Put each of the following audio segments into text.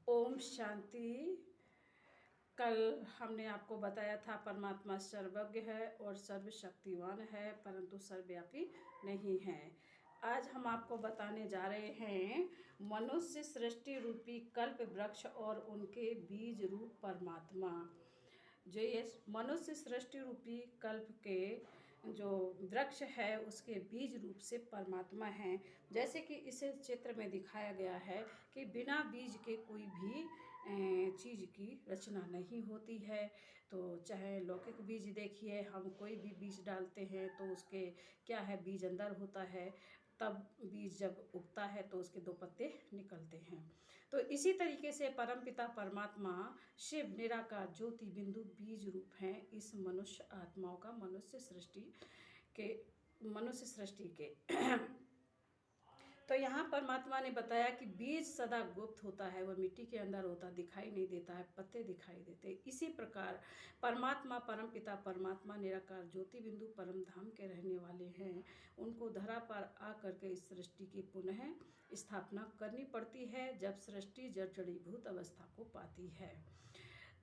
ओम शांति। कल हमने आपको बताया था परमात्मा सर्वज्ञ है और सर्वशक्तिवान है, परंतु सर्वव्यापी नहीं है। आज हम आपको बताने जा रहे हैं मनुष्य सृष्टि रूपी कल्प वृक्ष और उनके बीज रूप परमात्मा। जो ये मनुष्य सृष्टि रूपी कल्प के जो वृक्ष है उसके बीज रूप से परमात्मा हैं। जैसे कि इस चित्र में दिखाया गया है कि बिना बीज के कोई भी चीज़ की रचना नहीं होती है। तो चाहे लौकिक बीज देखिए, हम कोई भी बीज डालते हैं तो उसके क्या है, बीज अंदर होता है, तब बीज जब उगता है तो उसके दो पत्ते निकलते हैं। तो इसी तरीके से परमपिता परमात्मा शिव निराकार ज्योति बिंदु बीज रूप हैं इस मनुष्य आत्माओं का, मनुष्य सृष्टि के तो यहाँ परमात्मा ने बताया कि बीज सदा गुप्त होता है, वह मिट्टी के अंदर होता, दिखाई नहीं देता है, पत्ते दिखाई देते। इसी प्रकार परमात्मा परमपिता परमात्मा निराकार ज्योति बिंदु परम धाम के रहने वाले हैं। उनको धरा पर आकर के इस सृष्टि की पुनः स्थापना करनी पड़ती है जब सृष्टि जड़ जड़ीभूत अवस्था को पाती है।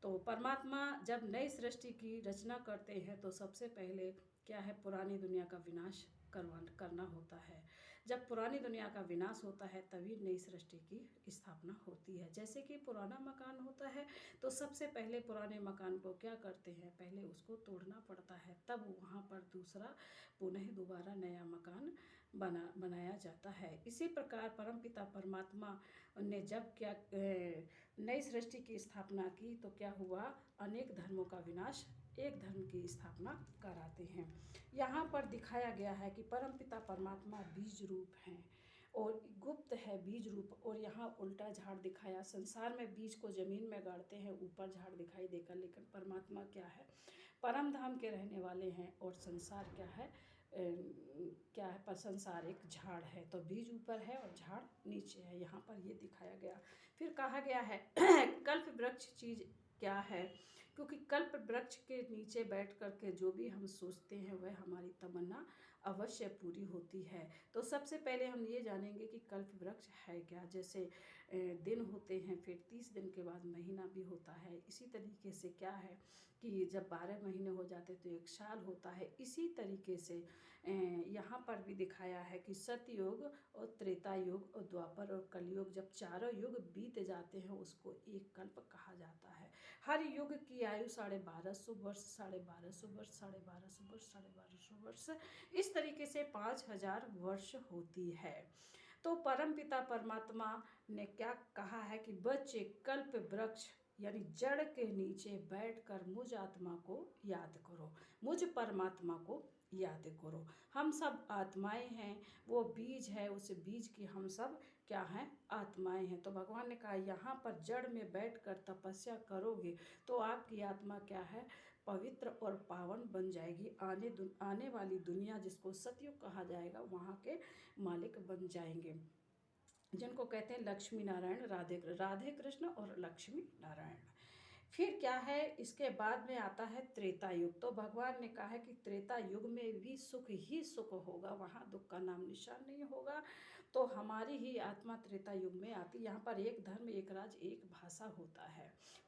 तो परमात्मा जब नई सृष्टि की रचना करते हैं तो सबसे पहले क्या है, पुरानी दुनिया का विनाश करना होता है। जब पुरानी दुनिया का विनाश होता है तभी नई सृष्टि की स्थापना होती है। जैसे कि पुराना मकान होता है तो सबसे पहले पुराने मकान को क्या करते हैं, पहले उसको तोड़ना पड़ता है, तब वहाँ पर दूसरा पुनः दोबारा नया मकान बनाया जाता है। इसी प्रकार परमपिता परमात्मा ने जब क्या नई सृष्टि की स्थापना की तो क्या हुआ, अनेक धर्मों का विनाश, एक धर्म की स्थापना कराते हैं। यहाँ पर दिखाया गया है कि परमपिता परमात्मा बीज रूप हैं और गुप्त है बीज रूप, और यहाँ उल्टा झाड़ दिखाया। संसार में बीज को जमीन में गाड़ते हैं, ऊपर झाड़ दिखाई देकर, लेकिन परमात्मा क्या है, परम धाम के रहने वाले हैं और संसार क्या है, क्या है, पर संसार एक झाड़ है। तो बीज ऊपर है और झाड़ नीचे है, यहाँ पर ये दिखाया गया। फिर कहा गया है कल्प वृक्ष चीज क्या है, क्योंकि कल्प वृक्ष के नीचे बैठ कर के जो भी हम सोचते हैं वह हमारी तमन्ना अवश्य पूरी होती है। तो सबसे पहले हम ये जानेंगे कि कल्प वृक्ष है क्या। जैसे दिन होते हैं, फिर 30 दिन के बाद महीना भी होता है। इसी तरीके से क्या है कि जब 12 महीने हो जाते तो एक साल होता है। इसी तरीके से यहाँ पर भी दिखाया है कि सतयुग और त्रेता युग और द्वापर और कलयुग, जब चारों युग बीत जाते हैं उसको एक कल्प कहा जाता है। हर युग की आयु 1250 वर्ष, 1250 वर्ष, 1250 वर्ष, 1250 वर्ष, इस तरीके से 5000 वर्ष होती है। तो परमपिता परमात्मा ने क्या कहा है कि बच्चे कल्प वृक्ष यानी जड़ के नीचे बैठकर मुझ आत्मा को याद करो, मुझ परमात्मा को याद करो। हम सब आत्माएं हैं, वो बीज है, उस बीज की हम सब क्या हैं, आत्माएं हैं। तो भगवान ने कहा यहाँ पर जड़ में बैठकर तपस्या करोगे तो आपकी आत्मा क्या है, पवित्र और पावन बन जाएगी। आने वाली दुनिया जिसको सतयुग कहा जाएगा वहाँ के मालिक बन जाएंगे, जिनको कहते हैं लक्ष्मी नारायण, राधे कृष्ण और लक्ष्मी नारायण। फिर क्या है, इसके बाद में आता है त्रेता युग। तो भगवान ने कहा है कि त्रेता युग में भी सुख ही सुख होगा, वहाँ दुख का नाम निशान नहीं होगा। तो हमारी ही आत्मा त्रेता युग में आती। यहाँ पर एक धर्म एक राज एक भाषा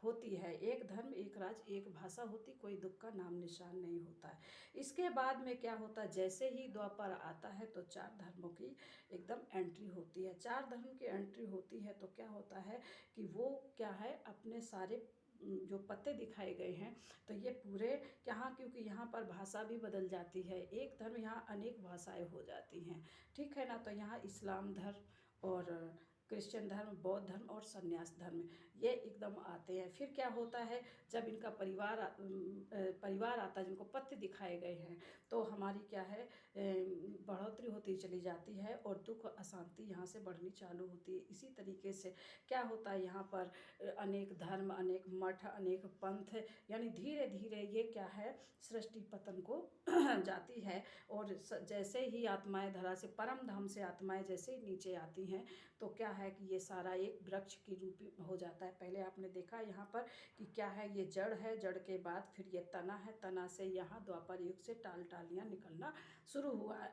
होती है, एक धर्म एक राज एक भाषा होती, कोई दुख का नाम निशान नहीं होता है। इसके बाद में क्या होता है, जैसे ही द्वापर आता है तो 4 धर्मों की एकदम एंट्री होती है। 4 धर्म की एंट्री होती है तो क्या होता है कि वो क्या है, अपने सारे जो पत्ते दिखाए गए हैं तो ये पूरे यहाँ, क्योंकि यहाँ पर भाषा भी बदल जाती है, एक धर्म यहाँ अनेक भाषाएं हो जाती हैं, ठीक है ना। तो यहाँ इस्लाम धर्म और क्रिश्चियन धर्म, बौद्ध धर्म और संन्यास धर्म ये एकदम आते हैं। फिर क्या होता है, जब इनका परिवार आता है, जिनको पत्ते दिखाए गए हैं, तो हमारी क्या है, बढ़ोतरी होती चली जाती है और दुख अशांति यहाँ से बढ़नी चालू होती है। इसी तरीके से क्या होता है, यहाँ पर अनेक धर्म, अनेक मठ, अनेक पंथ, यानी धीरे धीरे ये क्या है, सृष्टि पतन को जाती है। और जैसे ही आत्माएं धरा से, परम धाम से आत्माएं जैसे ही नीचे आती हैं तो क्या है, है कि ये सारा एक वृक्ष की रूप हो जाता है। पहले आपने देखा यहाँ पर कि क्या है, ये जड़ है, जड़ के बाद फिर ये तना है, तना से यहाँ द्वापर युग से टाल टालियाँ निकलना शुरू हुआ है।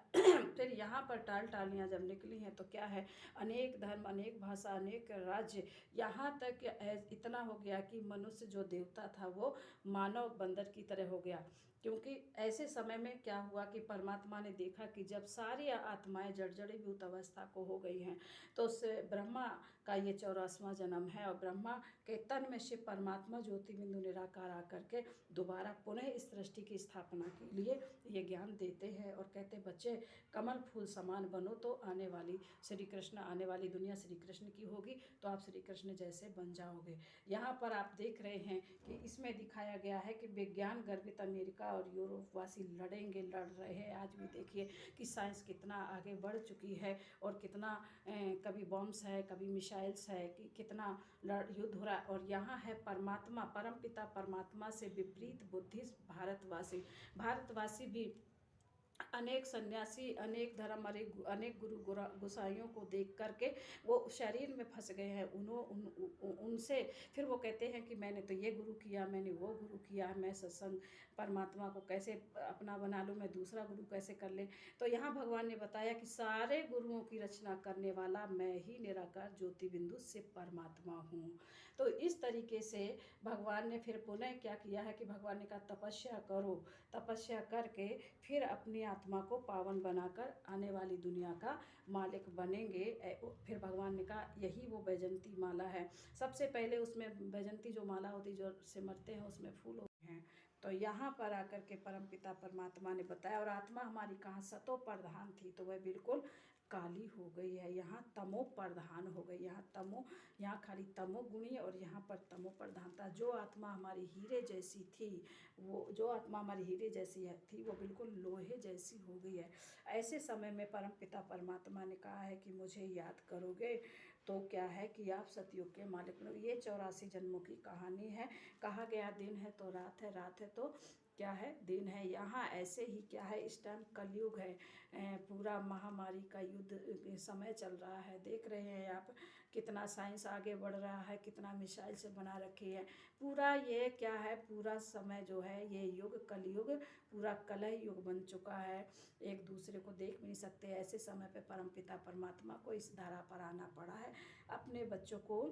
फिर यहाँ पर टाल टालियाँ जब निकली हैं तो क्या है, अनेक धर्म, अनेक भाषा, अनेक राज्य, यहाँ तक इतना हो गया कि मनुष्य जो देवता था वो मानव बंदर की तरह हो गया। क्योंकि ऐसे समय में क्या हुआ कि परमात्मा ने देखा कि जब सारी आत्माएं जर्जरीभूत अवस्था को हो गई हैं तो उससे ब्रह्मा का ये 84वां जन्म है, और ब्रह्मा के तन में शिव परमात्मा ज्योति बिंदु निराकार आकर के दोबारा पुनः इस सृष्टि की स्थापना के लिए ये ज्ञान देते हैं और कहते बच्चे कमल फूल समान बनो तो आने वाली श्री कृष्ण, आने वाली दुनिया श्री कृष्ण की होगी, तो आप श्री कृष्ण जैसे बन जाओगे। यहाँ पर आप देख रहे हैं कि इसमें दिखाया गया है कि विज्ञान गर्वित अमेरिका और यूरोप वासी लड़ेंगे, लड़ रहे हैं। आज भी देखिए कि साइंस कितना आगे बढ़ चुकी है और कितना कभी बॉम्ब्स है, कभी मिसाइल्स है, कि कितना युद्ध हो रहा है। और यहाँ है परमात्मा, परमपिता परमात्मा से विपरीत बुद्धि भारतवासी भी अनेक सन्यासी, अनेक धर्म, अनेक गुरु गोसाइयों को देख करके वो शरीर में फंस गए हैं। उनसे फिर वो कहते हैं कि मैंने तो ये गुरु किया, मैंने वो गुरु किया, मैं सत्संग परमात्मा को कैसे अपना बना लूँ, मैं दूसरा गुरु कैसे कर ले। तो यहाँ भगवान ने बताया कि सारे गुरुओं की रचना करने वाला मैं ही निराकार ज्योति बिंदु शिव परमात्मा हूँ। तो इस तरीके से भगवान ने फिर पुनः क्या किया है कि भगवान ने कहा तपस्या करो, तपस्या करके फिर अपनी आत्मा को पावन बनाकर आने वाली दुनिया का मालिक बनेंगे। फिर भगवान ने कहा यही वो वैजंती माला है। सबसे पहले उसमें वैजंती जो माला होती, जो सिमरते हैं उसमें फूल होते हैं। तो यहाँ पर आकर के परमपिता परमात्मा ने बताया, और आत्मा हमारी कहाँ सतो प्रधान थी तो वह बिल्कुल काली हो गई है, यहाँ तमो प्रधान हो गई। यहाँ खाली तमो गुणी और यहाँ पर तमो प्रधानता। जो आत्मा हमारी हीरे जैसी थी, वो जो आत्मा हमारी हीरे जैसी थी वो बिल्कुल लोहे जैसी हो गई है। ऐसे समय में परमपिता परमात्मा ने कहा है कि मुझे याद करोगे तो क्या है कि आप सतयुग के मालिक बनो। ये 84 जन्मों की कहानी है। कहा गया दिन है तो रात है, रात है तो क्या है, दिन है। यहाँ ऐसे ही क्या है, इस टाइम कलयुग है, पूरा महामारी का युद्ध समय चल रहा है। देख रहे हैं आप कितना साइंस आगे बढ़ रहा है, कितना मिसाइल से बना रखी है। पूरा ये क्या है, पूरा समय जो है ये युग कलयुग, पूरा कलह युग बन चुका है। एक दूसरे को देख भी नहीं सकते। ऐसे समय पे परमपिता परमात्मा को इस धारा पर आना पड़ा है, अपने बच्चों को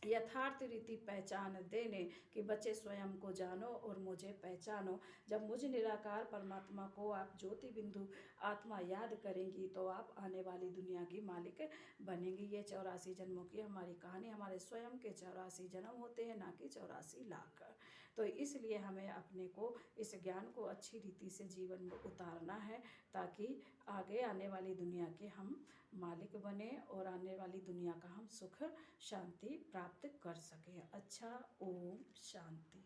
यथार्थ रीति पहचान देने कि बच्चे स्वयं को जानो और मुझे पहचानो। जब मुझ निराकार परमात्मा को आप ज्योति बिंदु आत्मा याद करेंगी तो आप आने वाली दुनिया की मालिक बनेंगी। ये 84 जन्मों की हमारी कहानी, हमारे स्वयं के 84 जन्म होते हैं, ना कि 84 लाख। तो इसलिए हमें अपने को इस ज्ञान को अच्छी रीति से जीवन में उतारना है, ताकि आगे आने वाली दुनिया के हम मालिक बने और आने वाली दुनिया का हम सुख शांति प्राप्त कर सकें। अच्छा, ओम शांति।